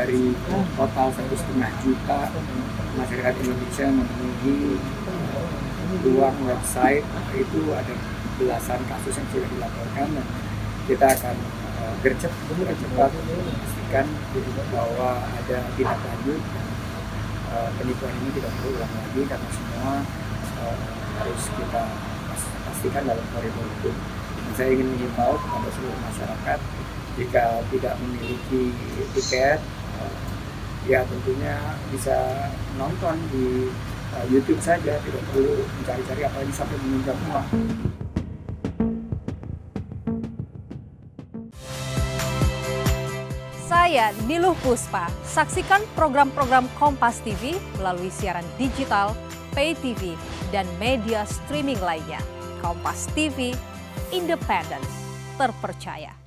dari total 1,5 juta masyarakat Indonesia memenuhi ruang website, itu ada belasan kasus yang sudah dilaporkan, dan kita akan gercep cepat memastikan bahwa ada tindak lanjut. Penipuan ini tidak perlu ulang lagi karena semua harus kita pastikan dalam koridor hukum. Saya ingin mengimbau kepada seluruh masyarakat, jika tidak memiliki tiket, ya tentunya bisa nonton di YouTube saja, tidak perlu mencari-cari apalagi sampai meminjam uang. Saya Niluh Puspa. Saksikan program-program Kompas TV melalui siaran digital, pay TV, dan media streaming lainnya. Kompas TV, independen, terpercaya.